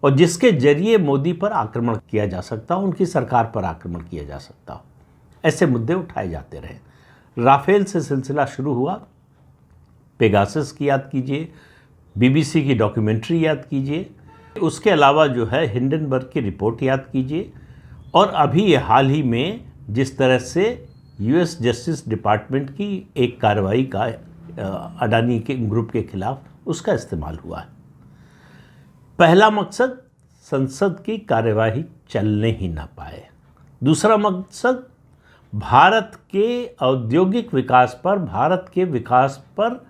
और जिसके जरिए मोदी पर आक्रमण किया जा सकता हो, उनकी सरकार पर आक्रमण किया जा सकता हो। ऐसे मुद्दे उठाए जाते रहे। राफेल से सिलसिला शुरू हुआ, पेगासस की याद कीजिए, बीबीसी की डॉक्यूमेंट्री याद कीजिए, उसके अलावा जो है हिंडनबर्ग की रिपोर्ट याद कीजिए, और अभी हाल ही में जिस तरह से यूएस जस्टिस डिपार्टमेंट की एक कार्रवाई का अडानी के ग्रुप के खिलाफ उसका इस्तेमाल हुआ है। पहला मकसद संसद की कार्यवाही चलने ही ना पाए। दूसरा मकसद भारत के औद्योगिक विकास पर, भारत के विकास पर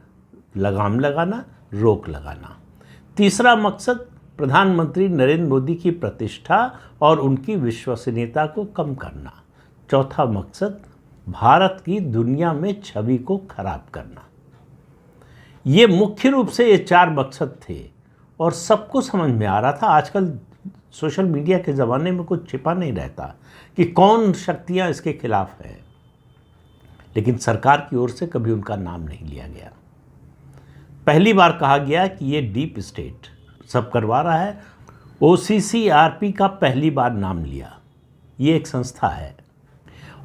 लगाम लगाना, रोक लगाना। तीसरा मकसद प्रधानमंत्री नरेंद्र मोदी की प्रतिष्ठा और उनकी विश्वसनीयता को कम करना। चौथा मकसद भारत की दुनिया में छवि को खराब करना। ये मुख्य रूप से ये 4 मकसद थे और सबको समझ में आ रहा था। आजकल सोशल मीडिया के ज़माने में कुछ छिपा नहीं रहता कि कौन शक्तियां इसके खिलाफ है, लेकिन सरकार की ओर से कभी उनका नाम नहीं लिया गया। पहली बार कहा गया कि ये डीप स्टेट सब करवा रहा है। OCCRP का पहली बार नाम लिया। ये एक संस्था है,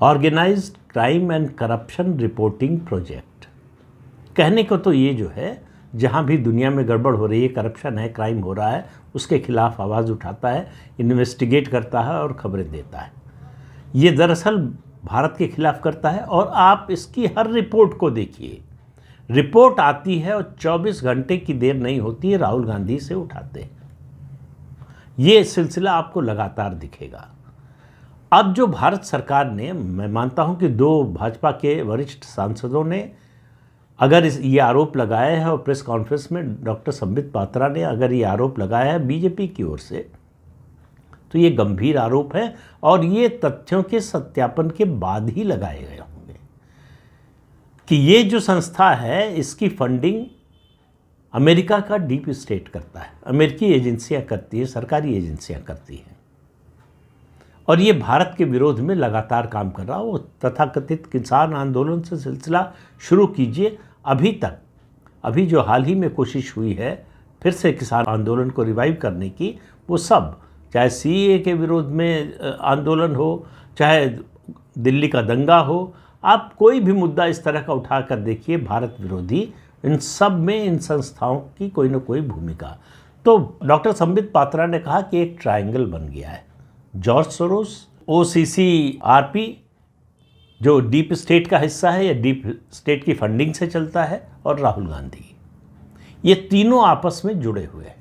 organized crime and corruption reporting project. कहने को तो ये जो है, जहाँ भी दुनिया में गड़बड़ हो रही है, करप्शन है, क्राइम हो रहा है, उसके खिलाफ आवाज़ उठाता है, इन्वेस्टिगेट करता है और खबरें देता है। ये दरअसल भारत के खिलाफ करता है। और आप इसकी हर रिपोर्ट को देखिए, रिपोर्ट आती है और 24 घंटे की देर नहीं होती है, राहुल गांधी से उठाते हैं। ये सिलसिला आपको लगातार दिखेगा। अब जो भारत सरकार ने, मैं मानता हूं कि 2 भाजपा के वरिष्ठ सांसदों ने अगर ये आरोप लगाया है, और प्रेस कॉन्फ्रेंस में डॉक्टर संबित पात्रा ने अगर ये आरोप लगाया है बीजेपी की ओर से, तो ये गंभीर आरोप है और ये तथ्यों के सत्यापन के बाद ही लगाए गए होंगे कि ये जो संस्था है, इसकी फंडिंग अमेरिका का डीप स्टेट करता है, अमेरिकी एजेंसियां करती है, सरकारी एजेंसियां करती हैं, और ये भारत के विरोध में लगातार काम कर रहा हो। तथाकथित किसान आंदोलन से सिलसिला शुरू कीजिए, अभी जो हाल ही में कोशिश हुई है फिर से किसान आंदोलन को रिवाइव करने की, वो सब, चाहे CAA के विरोध में आंदोलन हो, चाहे दिल्ली का दंगा हो, आप कोई भी मुद्दा इस तरह का उठा कर देखिए भारत विरोधी, इन सब में इन संस्थाओं की कोई ना कोई भूमिका। तो डॉक्टर संबित पात्रा ने कहा कि एक ट्रायंगल बन गया है, जॉर्ज सोरोस, OCCRP जो डीप स्टेट का हिस्सा है या डीप स्टेट की फंडिंग से चलता है, और राहुल गांधी, ये तीनों आपस में जुड़े हुए हैं।